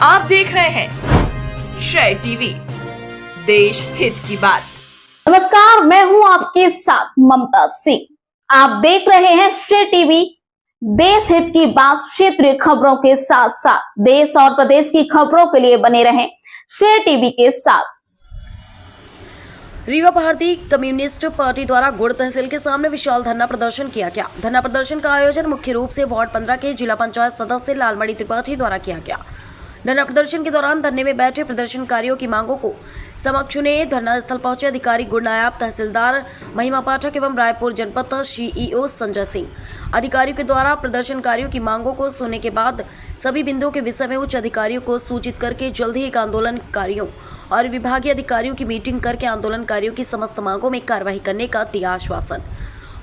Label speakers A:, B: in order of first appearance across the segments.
A: आप देख रहे हैं श्रेय टीवी, देश हित की बात।
B: नमस्कार, मैं हूं आपके साथ ममता सिंह। आप देख रहे हैं श्रेय टीवी, देश हित की बात। क्षेत्रीय खबरों के साथ साथ देश और प्रदेश की खबरों के लिए बने रहें श्रेय टीवी के साथ।
C: रीवा भारतीय कम्युनिस्ट पार्टी द्वारा गुड़ तहसील के सामने विशाल धरना प्रदर्शन किया गया। धरना प्रदर्शन का आयोजन मुख्य रूप से वार्ड 15 के जिला पंचायत सदस्य लालमणि त्रिपाठी द्वारा किया गया। धरना प्रदर्शन के दौरान धरने में बैठे प्रदर्शनकारियों की मांगों को समक्ष ने धरना स्थल पहुंचे अधिकारी गुड़ नायब तहसीलदार महिमा पाठक एवं रायपुर जनपद सीईओ संजय सिंह। अधिकारियों के द्वारा प्रदर्शनकारियों की मांगों को सुनने के बाद सभी बिंदुओं के विषय में उच्च अधिकारियों को सूचित करके जल्द ही एक आंदोलनकारियों और विभागीय अधिकारियों की मीटिंग करके आंदोलनकारियों की समस्त मांगों में कार्रवाई करने का दिया आश्वासन।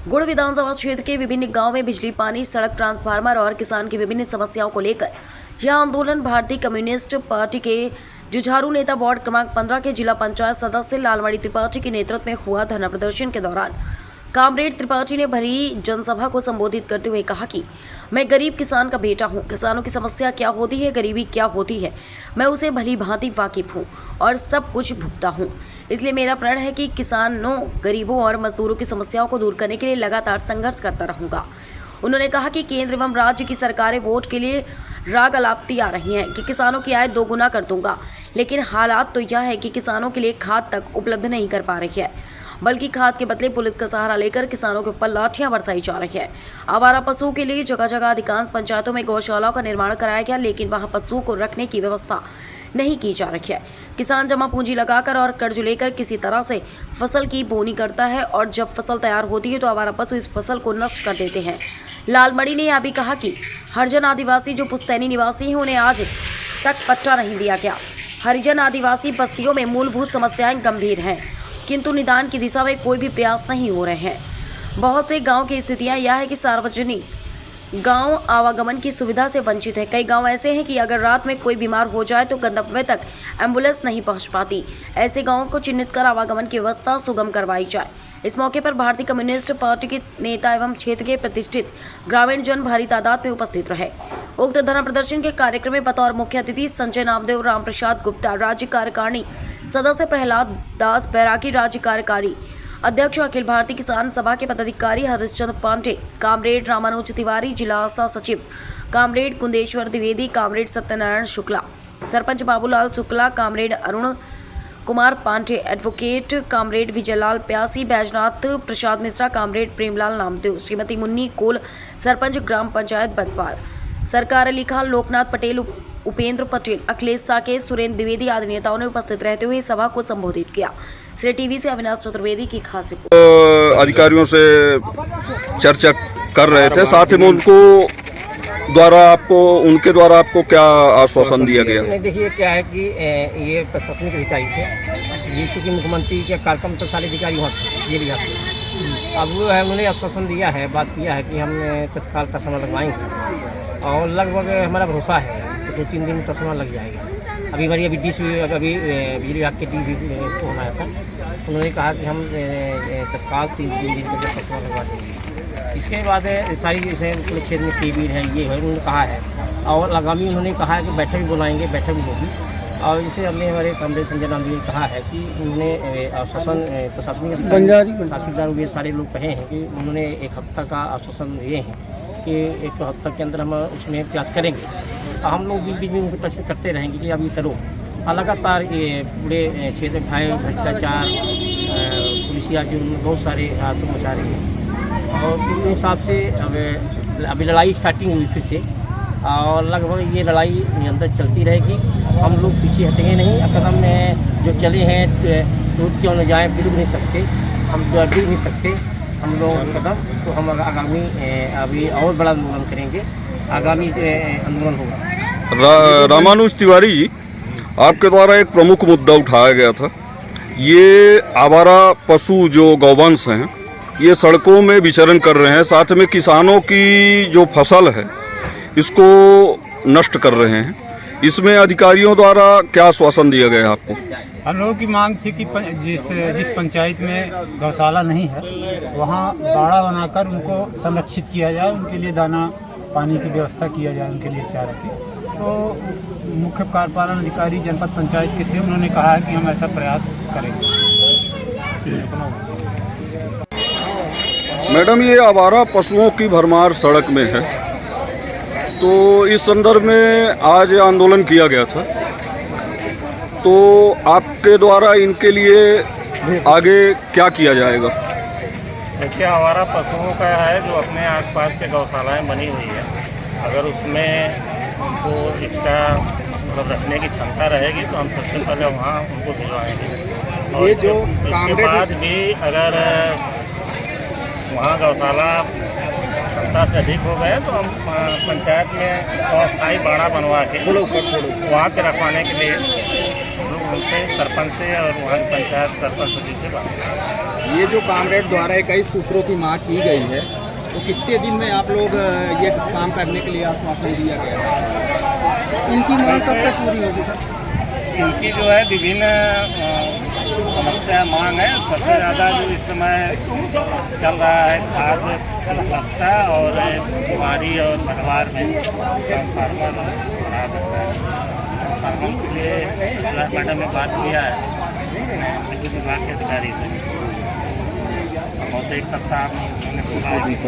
C: गुड़ विधानसभा क्षेत्र के विभिन्न गांवों में बिजली, पानी, सड़क, ट्रांसफार्मर और किसान की विभिन्न समस्याओं को लेकर यह आंदोलन भारतीय कम्युनिस्ट पार्टी के जुझारू नेता वार्ड क्रमांक 15 के जिला पंचायत सदस्य लालमणि त्रिपाठी के नेतृत्व में हुआ। धरना प्रदर्शन के दौरान कामरेड त्रिपाठी ने भरी जनसभा को संबोधित करते हुए कहा कि मैं गरीब किसान का बेटा हूं। किसानों की समस्या क्या होती है, गरीबी क्या होती है, मैं उसे भली भांति वाकिफ हूं और सब कुछ भुगता हूं। इसलिए मेरा प्रण है कि किसानों, गरीबों और मजदूरों की समस्याओं को दूर करने के लिए लगातार संघर्ष करता रहूंगा। उन्होंने कहा कि केंद्र एवं राज्य की सरकारें वोट के लिए राग अलापती आ रही हैं कि किसानों की आय दोगुना कर दूंगा, लेकिन हालात तो यह है कि किसानों के लिए खाद तक उपलब्ध नहीं कर पा रही है, बल्कि खाद के बदले पुलिस का सहारा लेकर किसानों के ऊपर लाठियां बरसाई जा रही है। आवारा पशुओं के लिए जगह जगह अधिकांश पंचायतों में गौशालाओं का निर्माण कराया गया, लेकिन वहां पशुओं को रखने की व्यवस्था नहीं की जा रही है। किसान जमा पूंजी लगाकर और कर्ज लेकर किसी तरह से फसल की बोनी करता है और जब फसल तैयार होती है तो आवारा पशु इस फसल को नष्ट कर देते हैं। लालमणि ने यह भी कहा कि हरिजन आदिवासी जो पुश्तैनी निवासी हैं उन्हें आज तक पट्टा नहीं दिया गया। हरिजन आदिवासी बस्तियों में मूलभूत समस्याएं गंभीर हैं, किंतु निदान की दिशा में कोई भी प्रयास नहीं हो रहे हैं। बहुत से गांव की स्थितियां यह है कि सार्वजनिक गांव आवागमन की सुविधा से वंचित है। कई गांव ऐसे हैं कि अगर रात में कोई बीमार हो जाए तो गंतव्य तक एम्बुलेंस नहीं पहुंच पाती। ऐसे गांवों को चिन्हित कर आवागमन की व्यवस्था सुगम करवाई जाए। इस मौके पर भारतीय कम्युनिस्ट पार्टी के नेता एवं क्षेत्र के प्रतिष्ठित ग्रामीण जन भारी तादाद में उपस्थित रहे। उक्त धरना प्रदर्शन के कार्यक्रम में बतौर मुख्य अतिथि संजय नामदेव, राम प्रसाद गुप्ता, राज्य कार्यकारिणी सदस्य प्रहलाद दास बैरागी, राज्य कार्यकारी अध्यक्ष अखिल भारतीय किसान सभा के पदाधिकारी हरिश्चंद्र पांडे, कामरेड रामानुज तिवारी, जिला सह सचिव comrade Kundeshwar Dwivedi, comrade Satyanarayan Shukla, sarpanch Babulal Shukla, comrade Arun Kumar Pandey, advocate comrade Vijaylal Pyasi, Baijnath Prasad Mishra, comrade Premlal Namdev, Shrimati Munni Kol, sarpanch ग्राम पंचायत बदपाल, सरकार अली खान, लोकनाथ पटेल, उपेंद्र पटेल, अखिलेश साके, सुरेंद्र द्विवेदी आदि नेताओं ने उपस्थित रहते हुए सभा को संबोधित किया। श्रेय टीवी से अविनाश चतुर्वेदी की खास रिपोर्ट।
D: अधिकारियों से चर्चा कर रहे थे, साथ ही में उनके द्वारा आपको क्या आश्वासन दिया गया?
E: नहीं, देखिए क्या है कि ये प्रशासनिक अधिकारी थे, ये चूँकि मुख्यमंत्री के कार्यक्रम तो सारे अधिकारी वहाँ थे, ये विभाग थे। अब वो है, उन्होंने आश्वासन दिया है, बात किया है कि हम तत्काल का समय लगवाएंगे और लगभग हमारा भरोसा है कि 2-3 दिन का समय लग जाएगा। अभी बिजली विभाग के डी फोन आया था, उन्होंने कहा कि हम तत्काल 3 दिन का समय लगवा देंगे। इसके बाद सारी जैसे अपने क्षेत्र में केबीर है, ये है, उन्होंने कहा है और आगामी उन्होंने कहा है कि बैठक भी बुलाएंगे, बैठक भी होगी। और जैसे हमने हमारे कामरेड संजय नामदेव ने कहा है कि उन्होंने आश्वासन प्रशासनिक तहसीलदार ये सारे लोग कहे हैं कि उन्होंने 1 हफ्ता का आश्वासन दिए हैं कि 1 हफ्ता के अंदर हम उसमें प्रयास करेंगे। हम लोग बीच में उनको प्रश्न करते रहेंगे कि अब ये करो। लगातार ये पूरे क्षेत्र में भ्रष्टाचार, पुलिसिया जो बहुत सारे आतंक मचा रही है और उस हिसाब से अभी लड़ाई स्टार्टिंग हुई फिर से और लगभग ये लड़ाई निरंतर चलती रहेगी। हम लोग पीछे हटेंगे नहीं। कदम जो चले हैं टूट क्यों न जाए, बिल्कुल नहीं सकते, हम तो अभी नहीं सकते हम लोग कदम। तो हम आगामी अभी और बड़ा आंदोलन करेंगे, आगामी आंदोलन होगा।
D: रामानुज तिवारी जी, आपके द्वारा एक प्रमुख मुद्दा उठाया गया था, ये आवारा पशु जो गौवंश हैं ये सड़कों में विचरण कर रहे हैं, साथ में किसानों की जो फसल है इसको नष्ट कर रहे हैं। इसमें अधिकारियों द्वारा क्या आश्वासन दिया गया आपको?
F: हम लोगों की मांग थी कि जिस पंचायत में गौशाला नहीं है वहाँ बाड़ा बनाकर उनको संरक्षित किया जाए, उनके लिए दाना पानी की व्यवस्था किया जाए, उनके लिए चारा की। तो मुख्य कार्यपालन अधिकारी जनपद पंचायत के थे, उन्होंने कहा है कि हम ऐसा प्रयास करेंगे।
D: मैडम, ये आवारा पशुओं की भरमार सड़क में है, तो इस संदर्भ में आज आंदोलन किया गया था। तो आपके द्वारा इनके लिए आगे क्या किया जाएगा?
G: देखिए, आवारा पशुओं का है जो अपने आसपास के गौशालाएं बनी हुई है, अगर उसमें उनको एक्स्ट्रा मतलब रखने की क्षमता रहेगी तो हम सबसे पहले वहाँ उनको भिजवाएंगे। और इसके बाद भी अगर वहाँ गौशाला क्षमता से अधिक हो गए तो हम पंचायत में अस्थायी बाड़ा बनवा के वहाँ पे रखवाने के लिए उनसे सरपंच से और वहाँ की पंचायत सरपंच सचिव से बात करें।
H: ये जो कामरेड द्वारा 21 सूत्रों की मांग की गई है, तो कितने दिन में आप लोग ये काम करने के लिए आश्वासन दिया गया है? इनकी मांग कब तक पूरी होगी सर?
G: इनकी जो है विभिन्न समस्या मांग है। सबसे ज़्यादा जो इस समय चल रहा है खाद उपलब्धता और बीमारी और परिवार में ट्रांसफार्मर खराब होता है। ट्रांसफार्मर के लिए मैडम ने बात किया है विद्युत विभाग के अधिकारी से, और एक सप्ताह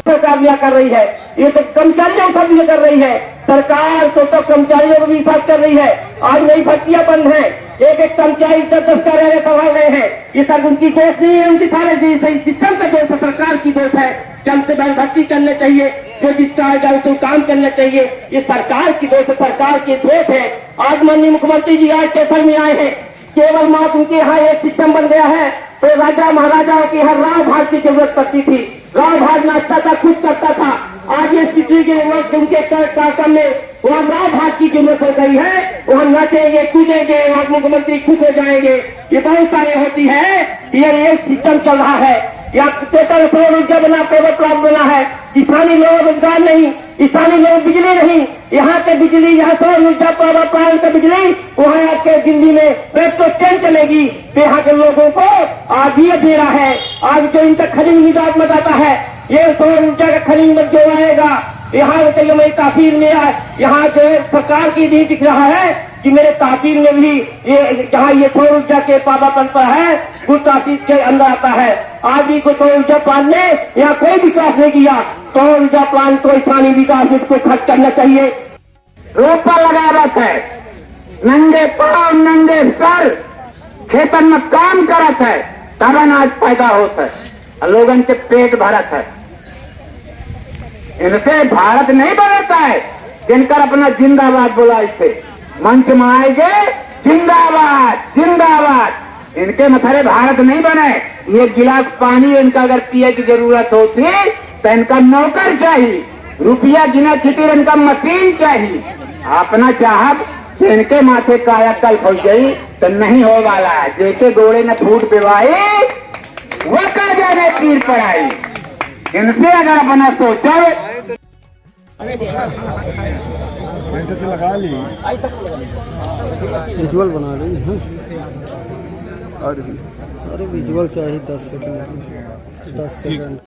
E: सरकार कर रही है, ये तो कर्मचारियों का भी कर रही है सरकार, तो कर्मचारियों को भी साथ कर रही है। आज नई भर्तियां बंद हैं, एक एक कर्मचारी 10 कार्यालय संभाल रहे हैं। ये सब उनकी दोष नहीं है, उनकी सारे सिस्टम का दोष है, सरकार की दोष है। जल्द से जल्द भर्ती करने चाहिए, जो जिसका आएगा उसको काम करना चाहिए। ये सरकार की दोष है, सरकार की दोष है। आज माननीय मुख्यमंत्री जी आज कैसर में आए हैं, केवल मात्र उनके यहाँ एक सिस्टम बन गया है। तो राजा महाराजाओं की हर राव भाट की जरूरत पड़ती थी, राव भाट नाचता था, खुद करता था। आज ये स्थिति के वक्त उनके कार्यक्रम में वहाँ राव भाट की जरूरत हो गई है, वहाँ नाचेंगे कूदेंगे, वहाँ मुख्यमंत्री खुश हो जाएंगे। ये बहुत सारे होती है, ये सिस्टम चल रहा है। यहाँ टोटल सौर ऊर्जा बना, पेपर प्लांट बना है, किसानी लोग रोजगार नहीं, किसानी लोग बिजली नहीं। यहाँ के बिजली, यहाँ सौर ऊर्जा पावर प्लांट का बिजली, वहाँ आपके दिल्ली में मेट्रो ट्रेन चलेगी, तो यहाँ के लोगों को आज ये दे रहा है। आज जो इनका खनिज निजात में जाता है, ये सौर ऊर्जा का खनिज में जो आएगा यहाँ मेरी तहसील में, यहाँ जो सरकार की नहीं दिख रहा है कि मेरे तहसील में भी ये जहाँ ये सौर ऊर्जा के पावर प्लांट पर है, वो तहसील के अंदर आता है। आज भी को सौर ऊर्जा प्लांट ने यहाँ कोई विकास नहीं किया। सौर ऊर्जा प्लांट को स्थानीय विकास में खर्च करना चाहिए। रोपा लगा रहा है, नंगे पाँव नंगे सर खेतन में काम करत है, तब अनाज पैदा होता है, लोगन के पेट भरत है। इनसे भारत नहीं बनता है, जिनकर अपना जिंदाबाद बोला इसे मंच में आएंगे, जिंदाबाद जिंदाबाद। इनके मथरे भारत नहीं बने। ये गिलास पानी इनका अगर पिए की जरूरत होती तो इनका नौकर चाहिए, रुपया गिना छिटी इनका मशीन चाहिए। अपना चाहत इनके माथे कायाकल्प हो गई तो नहीं हो वाला है। जेके गोड़े ने फूट पिवाई वो का जाने तीर पर आई। इनसे अगर अपना सोचो
H: से लगा ली, विजुअल बना रही है। अरे विजुअल चाहिए 10 सेकंड।